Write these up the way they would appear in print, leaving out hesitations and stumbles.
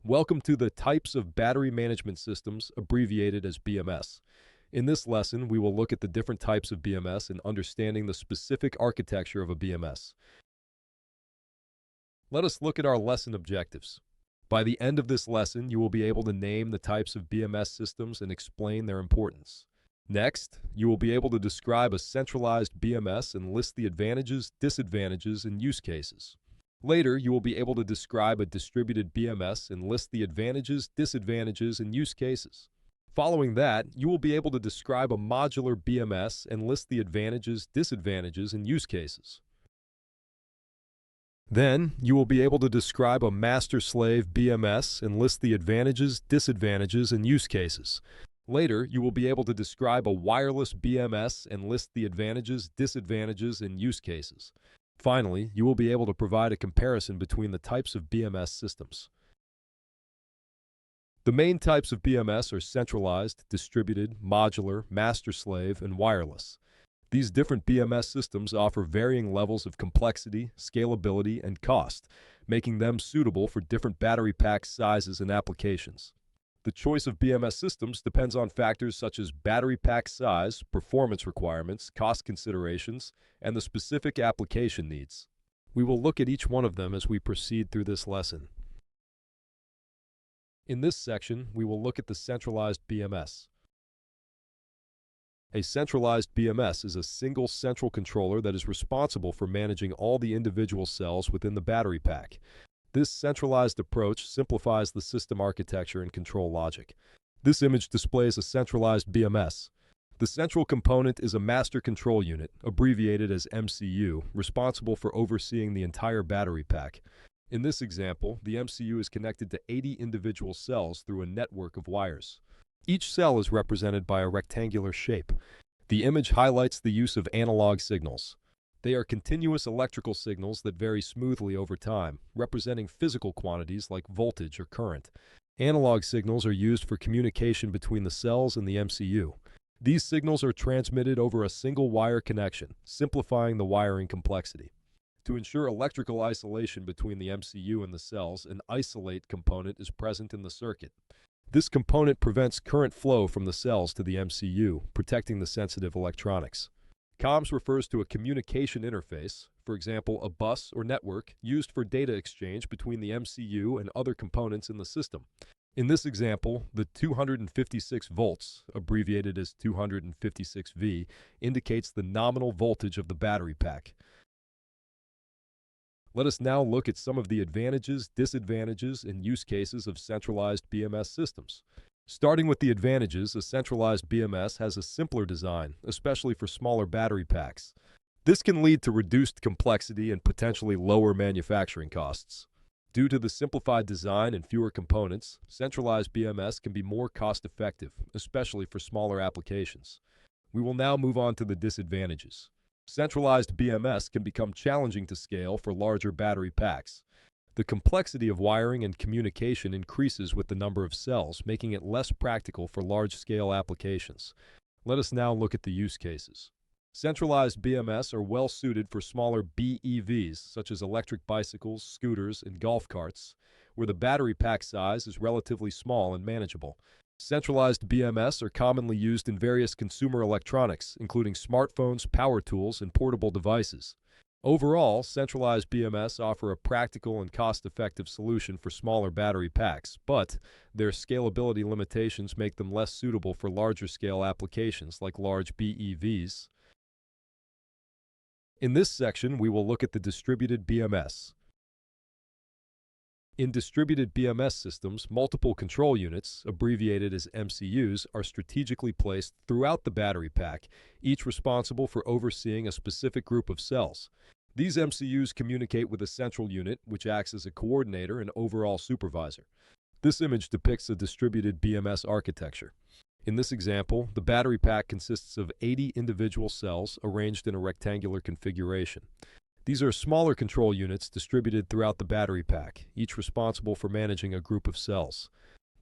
Welcome to the Types of Battery Management Systems, abbreviated as BMS. In this lesson, we will look at the different types of BMS and understanding the specific architecture of a BMS. Let us look at our lesson objectives. By the end of this lesson, you will be able to name the types of BMS systems and explain their importance. Next, you will be able to describe a centralized BMS and list the advantages, disadvantages, and use cases. Later, you will be able to describe a distributed BMS and list the advantages, disadvantages, and use cases. Following that, you will be able to describe a modular BMS and list the advantages, disadvantages, and use cases. Then, you will be able to describe a master-slave BMS and list the advantages, disadvantages, and use cases. Later, you will be able to describe a wireless BMS and list the advantages, disadvantages, and use cases. Finally, you will be able to provide a comparison between the types of BMS systems. The main types of BMS are centralized, distributed, modular, master-slave, and wireless. These different BMS systems offer varying levels of complexity, scalability, and cost, making them suitable for different battery pack sizes and applications. The choice of BMS systems depends on factors such as battery pack size, performance requirements, cost considerations, and the specific application needs. We will look at each one of them as we proceed through this lesson. In this section, we will look at the centralized BMS. A centralized BMS is a single central controller that is responsible for managing all the individual cells within the battery pack. This centralized approach simplifies the system architecture and control logic. This image displays a centralized BMS. The central component is a master control unit, abbreviated as MCU, responsible for overseeing the entire battery pack. In this example, the MCU is connected to 80 individual cells through a network of wires. Each cell is represented by a rectangular shape. The image highlights the use of analog signals. They are continuous electrical signals that vary smoothly over time, representing physical quantities like voltage or current. Analog signals are used for communication between the cells and the MCU. These signals are transmitted over a single wire connection, simplifying the wiring complexity. To ensure electrical isolation between the MCU and the cells, an isolate component is present in the circuit. This component prevents current flow from the cells to the MCU, protecting the sensitive electronics. Comms refers to a communication interface, for example, a bus or network, used for data exchange between the MCU and other components in the system. In this example, the 256 volts, abbreviated as 256V, indicates the nominal voltage of the battery pack. Let us now look at some of the advantages, disadvantages, and use cases of centralized BMS systems. Starting with the advantages, a centralized BMS has a simpler design, especially for smaller battery packs. This can lead to reduced complexity and potentially lower manufacturing costs. Due to the simplified design and fewer components, centralized BMS can be more cost-effective, especially for smaller applications. We will now move on to the disadvantages. Centralized BMS can become challenging to scale for larger battery packs. The complexity of wiring and communication increases with the number of cells, making it less practical for large-scale applications. Let us now look at the use cases. Centralized BMS are well suited for smaller BEVs, such as electric bicycles, scooters, and golf carts, where the battery pack size is relatively small and manageable. Centralized BMS are commonly used in various consumer electronics, including smartphones, power tools, and portable devices. Overall, centralized BMS offer a practical and cost-effective solution for smaller battery packs, but their scalability limitations make them less suitable for larger-scale applications like large BEVs. In this section, we will look at the distributed BMS. In distributed BMS systems, multiple control units, abbreviated as MCUs, are strategically placed throughout the battery pack, each responsible for overseeing a specific group of cells. These MCUs communicate with a central unit, which acts as a coordinator and overall supervisor. This image depicts a distributed BMS architecture. In this example, the battery pack consists of 80 individual cells arranged in a rectangular configuration. These are smaller control units distributed throughout the battery pack, each responsible for managing a group of cells.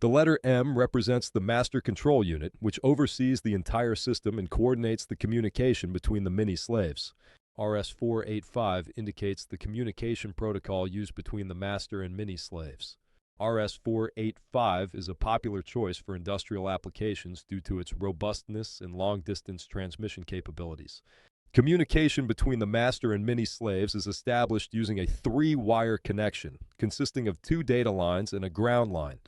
The letter M represents the master control unit, which oversees the entire system and coordinates the communication between the mini-slaves. RS-485 indicates the communication protocol used between the master and mini-slaves. RS-485 is a popular choice for industrial applications due to its robustness and long-distance transmission capabilities. Communication between the master and mini slaves is established using a three-wire connection, consisting of two data lines and a ground line.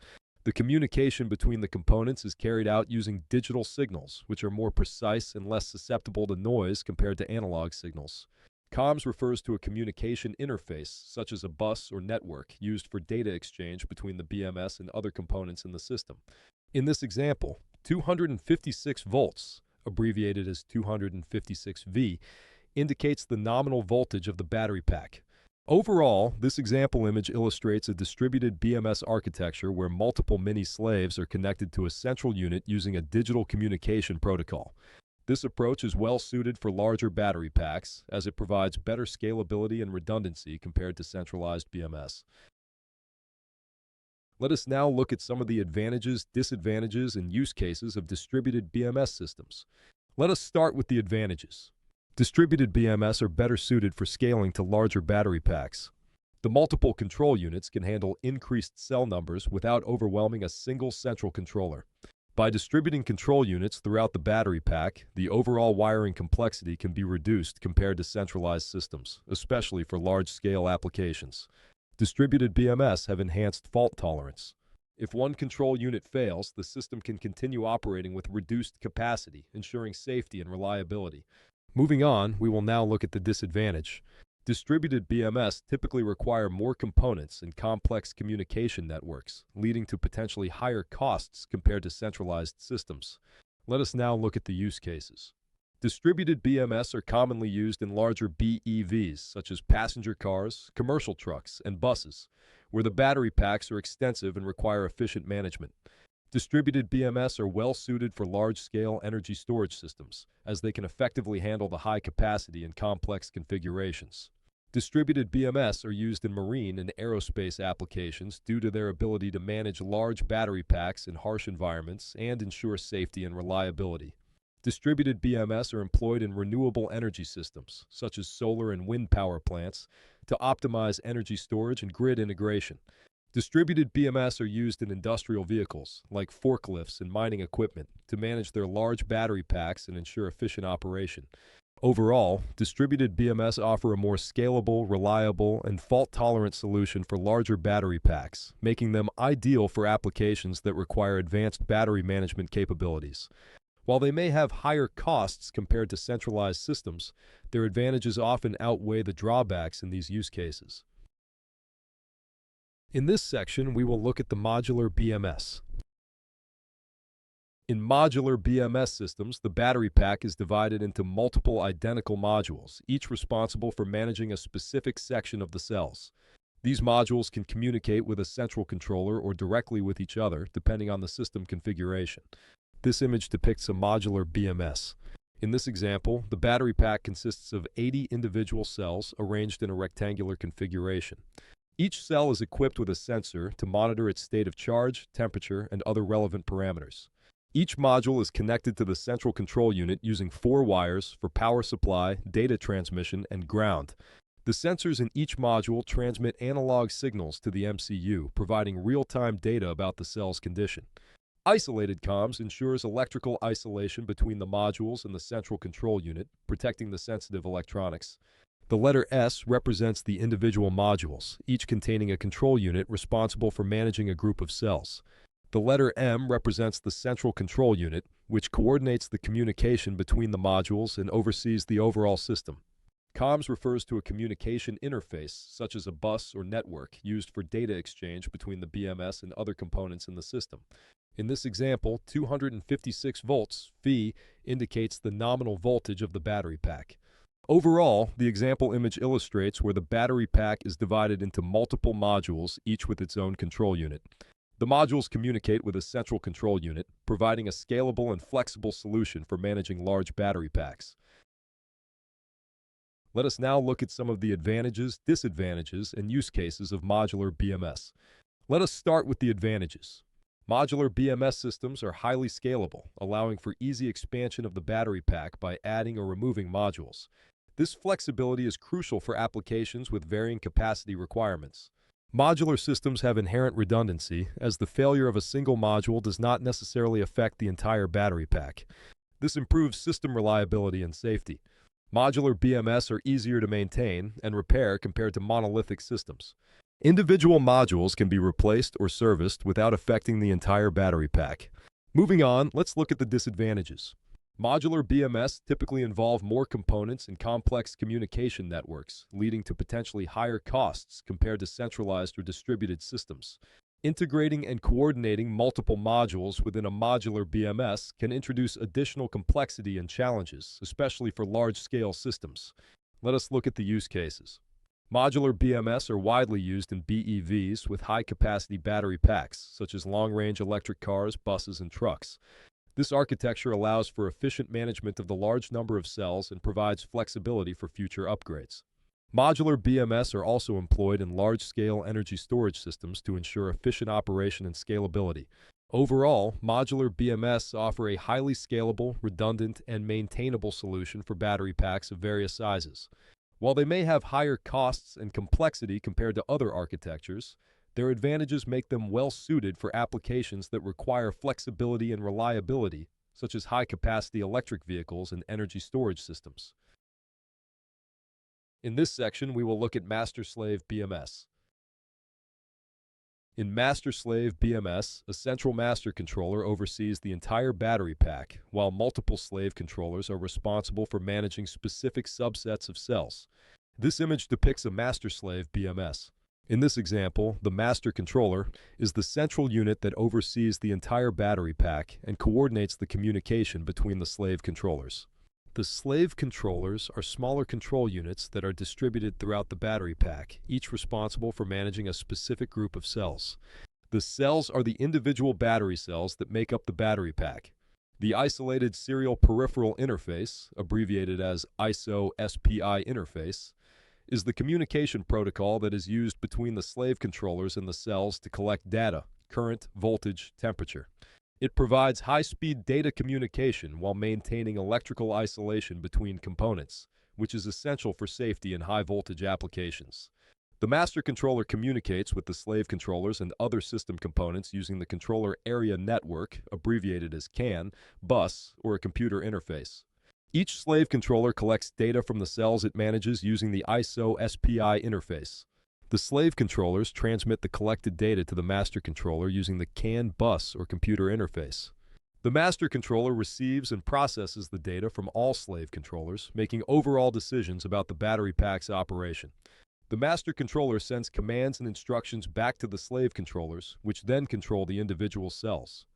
The communication between the components is carried out using digital signals, which are more precise and less susceptible to noise compared to analog signals. Comms refers to a communication interface, such as a bus or network, used for data exchange between the BMS and other components in the system. In this example, 256 volts, abbreviated as 256V, indicates the nominal voltage of the battery pack. Overall, this example image illustrates a distributed BMS architecture where multiple mini slaves are connected to a central unit using a digital communication protocol. This approach is well suited for larger battery packs, as it provides better scalability and redundancy compared to centralized BMS. Let us now look at some of the advantages, disadvantages, and use cases of distributed BMS systems. Let us start with the advantages. Distributed BMS are better suited for scaling to larger battery packs. The multiple control units can handle increased cell numbers without overwhelming a single central controller. By distributing control units throughout the battery pack, the overall wiring complexity can be reduced compared to centralized systems, especially for large-scale applications. Distributed BMS have enhanced fault tolerance. If one control unit fails, the system can continue operating with reduced capacity, ensuring safety and reliability. Moving on, we will now look at the disadvantage. Distributed BMS typically require more components and complex communication networks, leading to potentially higher costs compared to centralized systems. Let us now look at the use cases. Distributed BMS are commonly used in larger BEVs, such as passenger cars, commercial trucks, and buses, where the battery packs are extensive and require efficient management. Distributed BMS are well suited for large-scale energy storage systems, as they can effectively handle the high capacity and complex configurations. Distributed BMS are used in marine and aerospace applications due to their ability to manage large battery packs in harsh environments and ensure safety and reliability. Distributed BMS are employed in renewable energy systems, such as solar and wind power plants, to optimize energy storage and grid integration. Distributed BMS are used in industrial vehicles, like forklifts and mining equipment, to manage their large battery packs and ensure efficient operation. Overall, distributed BMS offer a more scalable, reliable, and fault-tolerant solution for larger battery packs, making them ideal for applications that require advanced battery management capabilities. While they may have higher costs compared to centralized systems, their advantages often outweigh the drawbacks in these use cases. In this section, we will look at the modular BMS. In modular BMS systems, the battery pack is divided into multiple identical modules, each responsible for managing a specific section of the cells. These modules can communicate with a central controller or directly with each other, depending on the system configuration. This image depicts a modular BMS. In this example, the battery pack consists of 80 individual cells arranged in a rectangular configuration. Each cell is equipped with a sensor to monitor its state of charge, temperature, and other relevant parameters. Each module is connected to the central control unit using 4 wires for power supply, data transmission, and ground. The sensors in each module transmit analog signals to the MCU, providing real-time data about the cell's condition. Isolated comms ensures electrical isolation between the modules and the central control unit, protecting the sensitive electronics. The letter S represents the individual modules, each containing a control unit responsible for managing a group of cells. The letter M represents the central control unit, which coordinates the communication between the modules and oversees the overall system. Comms refers to a communication interface, such as a bus or network, used for data exchange between the BMS and other components in the system. In this example, 256 volts, V, indicates the nominal voltage of the battery pack. Overall, the example image illustrates where the battery pack is divided into multiple modules, each with its own control unit. The modules communicate with a central control unit, providing a scalable and flexible solution for managing large battery packs. Let us now look at some of the advantages, disadvantages, and use cases of modular BMS. Let us start with the advantages. Modular BMS systems are highly scalable, allowing for easy expansion of the battery pack by adding or removing modules. This flexibility is crucial for applications with varying capacity requirements. Modular systems have inherent redundancy, as the failure of a single module does not necessarily affect the entire battery pack. This improves system reliability and safety. Modular BMS are easier to maintain and repair compared to monolithic systems. Individual modules can be replaced or serviced without affecting the entire battery pack. Moving on, let's look at the disadvantages. Modular BMS typically involve more components and complex communication networks, leading to potentially higher costs compared to centralized or distributed systems. Integrating and coordinating multiple modules within a modular BMS can introduce additional complexity and challenges, especially for large-scale systems. Let us look at the use cases. Modular BMS are widely used in BEVs with high-capacity battery packs, such as long-range electric cars, buses, and trucks. This architecture allows for efficient management of the large number of cells and provides flexibility for future upgrades. Modular BMS are also employed in large-scale energy storage systems to ensure efficient operation and scalability. Overall, modular BMS offer a highly scalable, redundant, and maintainable solution for battery packs of various sizes. While they may have higher costs and complexity compared to other architectures, their advantages make them well-suited for applications that require flexibility and reliability, such as high-capacity electric vehicles and energy storage systems. In this section, we will look at master-slave BMS. In master-slave BMS, a central master controller oversees the entire battery pack, while multiple slave controllers are responsible for managing specific subsets of cells. This image depicts a master-slave BMS. In this example, the master controller is the central unit that oversees the entire battery pack and coordinates the communication between the slave controllers. The slave controllers are smaller control units that are distributed throughout the battery pack, each responsible for managing a specific group of cells. The cells are the individual battery cells that make up the battery pack. The isolated serial peripheral interface, abbreviated as SYN-EV-ST-ESB interface, is the communication protocol that is used between the slave controllers and the cells to collect data, current, voltage, temperature. It provides high-speed data communication while maintaining electrical isolation between components, which is essential for safety in high-voltage applications. The master controller communicates with the slave controllers and other system components using the controller area network, abbreviated as CAN, bus, or a computer interface. Each slave controller collects data from the cells it manages using the SYN-EV-ST-ESB interface. The slave controllers transmit the collected data to the master controller using the CAN bus or computer interface. The master controller receives and processes the data from all slave controllers, making overall decisions about the battery pack's operation. The master controller sends commands and instructions back to the slave controllers, which then control the individual cells.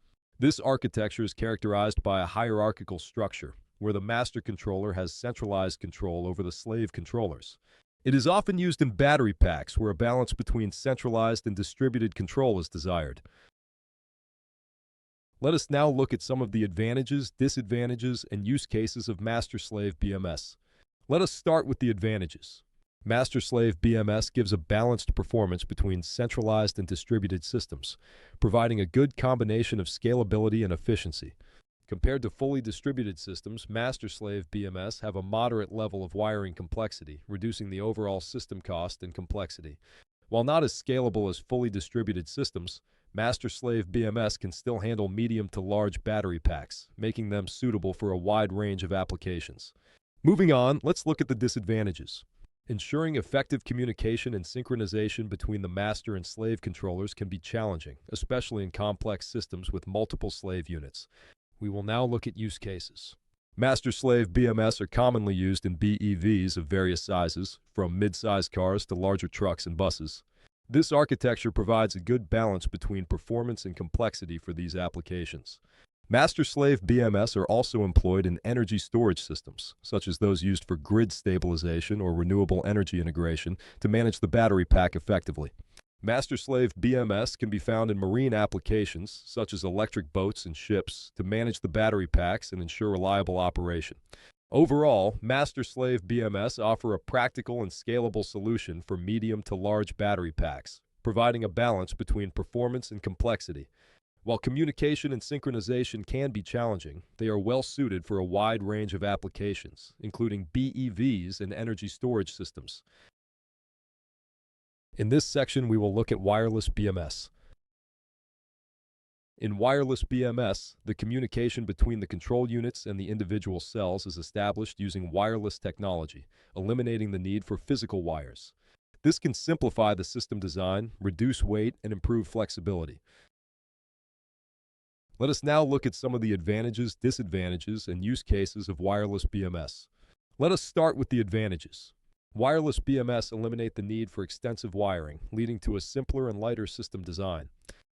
This architecture is characterized by a hierarchical structure, where the master controller has centralized control over the slave controllers. It is often used in battery packs where a balance between centralized and distributed control is desired. Let us now look at some of the advantages, disadvantages, and use cases of master-slave BMS. Let us start with the advantages. Master-slave BMS gives a balanced performance between centralized and distributed systems, providing a good combination of scalability and efficiency. Compared to fully distributed systems, master-slave BMS have a moderate level of wiring complexity, reducing the overall system cost and complexity. While not as scalable as fully distributed systems, master-slave BMS can still handle medium to large battery packs, making them suitable for a wide range of applications. Moving on, let's look at the disadvantages. Ensuring effective communication and synchronization between the master and slave controllers can be challenging, especially in complex systems with multiple slave units. We will now look at use cases. Master-slave BMS are commonly used in BEVs of various sizes, from mid-size cars to larger trucks and buses. This architecture provides a good balance between performance and complexity for these applications. Master-slave BMS are also employed in energy storage systems, such as those used for grid stabilization or renewable energy integration to manage the battery pack effectively. Master-slave BMS can be found in marine applications, such as electric boats and ships, to manage the battery packs and ensure reliable operation. Overall, master-slave BMS offer a practical and scalable solution for medium to large battery packs, providing a balance between performance and complexity. While communication and synchronization can be challenging, they are well suited for a wide range of applications, including BEVs and energy storage systems. In this section, we will look at wireless BMS. In wireless BMS, the communication between the control units and the individual cells is established using wireless technology, eliminating the need for physical wires. This can simplify the system design, reduce weight, and improve flexibility. Let us now look at some of the advantages, disadvantages, and use cases of wireless BMS. Let us start with the advantages. Wireless BMS eliminate the need for extensive wiring, leading to a simpler and lighter system design.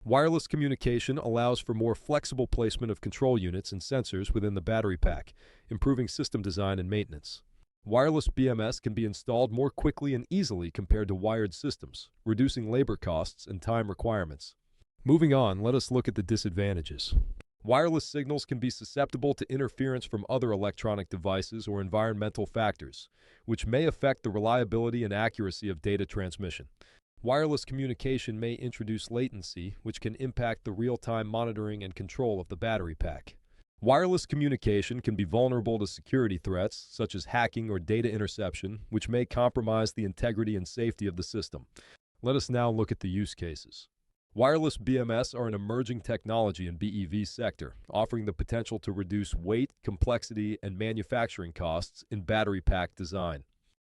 Wireless communication allows for more flexible placement of control units and sensors within the battery pack, improving system design and maintenance. Wireless BMS can be installed more quickly and easily compared to wired systems, reducing labor costs and time requirements. Moving on, let us look at the disadvantages. Wireless signals can be susceptible to interference from other electronic devices or environmental factors, which may affect the reliability and accuracy of data transmission. Wireless communication may introduce latency, which can impact the real-time monitoring and control of the battery pack. Wireless communication can be vulnerable to security threats, such as hacking or data interception, which may compromise the integrity and safety of the system. Let us now look at the use cases. Wireless BMS are an emerging technology in BEV sector, offering the potential to reduce weight, complexity, and manufacturing costs in battery pack design.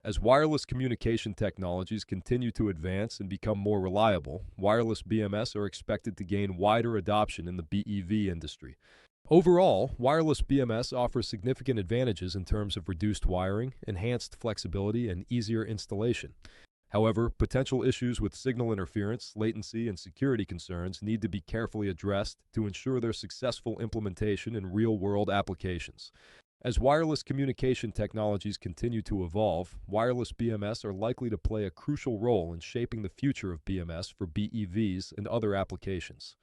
As wireless communication technologies continue to advance and become more reliable, wireless BMS are expected to gain wider adoption in the BEV industry. Overall, wireless BMS offers significant advantages in terms of reduced wiring, enhanced flexibility, and easier installation. However, potential issues with signal interference, latency, and security concerns need to be carefully addressed to ensure their successful implementation in real-world applications. As wireless communication technologies continue to evolve, wireless BMS are likely to play a crucial role in shaping the future of BMS for BEVs and other applications.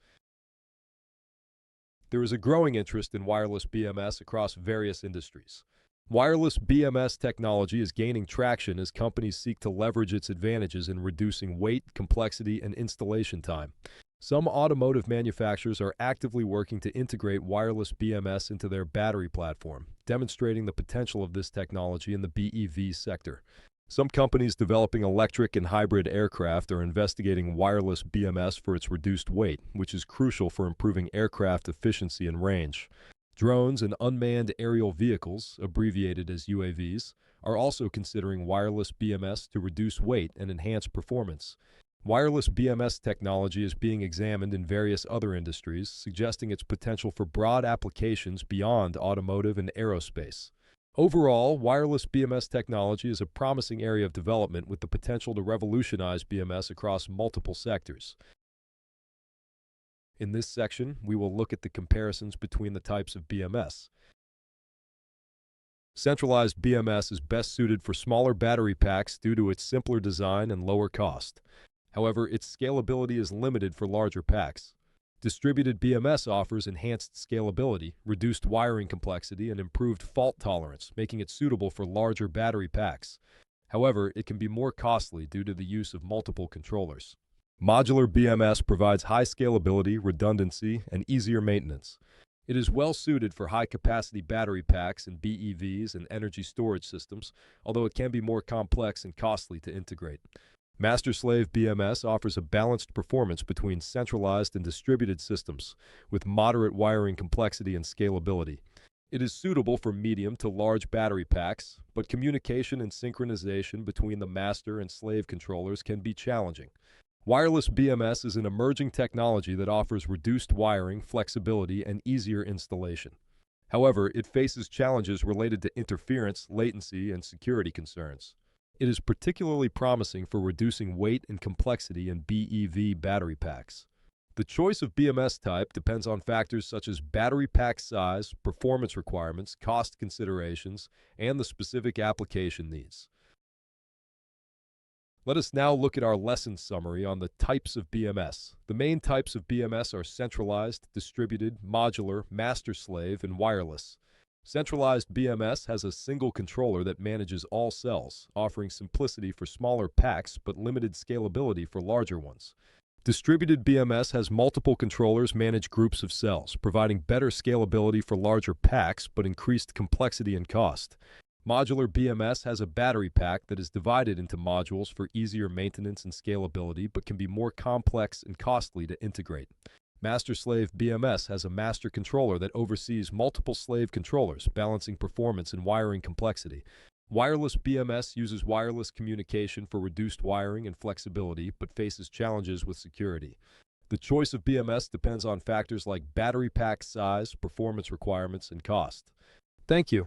There is a growing interest in wireless BMS across various industries. Wireless BMS technology is gaining traction as companies seek to leverage its advantages in reducing weight, complexity, and installation time. Some automotive manufacturers are actively working to integrate wireless BMS into their battery platform, demonstrating the potential of this technology in the BEV sector. Some companies developing electric and hybrid aircraft are investigating wireless BMS for its reduced weight, which is crucial for improving aircraft efficiency and range. Drones and unmanned aerial vehicles, abbreviated as UAVs, are also considering wireless BMS to reduce weight and enhance performance. Wireless BMS technology is being examined in various other industries, suggesting its potential for broad applications beyond automotive and aerospace. Overall, wireless BMS technology is a promising area of development with the potential to revolutionize BMS across multiple sectors. In this section, we will look at the comparisons between the types of BMS. Centralized BMS is best suited for smaller battery packs due to its simpler design and lower cost. However, its scalability is limited for larger packs. Distributed BMS offers enhanced scalability, reduced wiring complexity, and improved fault tolerance, making it suitable for larger battery packs. However, it can be more costly due to the use of multiple controllers. Modular BMS provides high scalability, redundancy, and easier maintenance. It is well suited for high-capacity battery packs in BEVs and energy storage systems, although it can be more complex and costly to integrate. Master-slave BMS offers a balanced performance between centralized and distributed systems, with moderate wiring complexity and scalability. It is suitable for medium to large battery packs, but communication and synchronization between the master and slave controllers can be challenging. Wireless BMS is an emerging technology that offers reduced wiring, flexibility, and easier installation. However, it faces challenges related to interference, latency, and security concerns. It is particularly promising for reducing weight and complexity in BEV battery packs. The choice of BMS type depends on factors such as battery pack size, performance requirements, cost considerations, and the specific application needs. Let us now look at our lesson summary on the types of BMS. The main types of BMS are centralized, distributed, modular, master-slave, and wireless. Centralized BMS has a single controller that manages all cells, offering simplicity for smaller packs but limited scalability for larger ones. Distributed BMS has multiple controllers manage groups of cells, providing better scalability for larger packs but increased complexity and cost. Modular BMS has a battery pack that is divided into modules for easier maintenance and scalability, but can be more complex and costly to integrate. Master Slave BMS has a master controller that oversees multiple slave controllers, balancing performance and wiring complexity. Wireless BMS uses wireless communication for reduced wiring and flexibility, but faces challenges with security. The choice of BMS depends on factors like battery pack size, performance requirements, and cost. Thank you.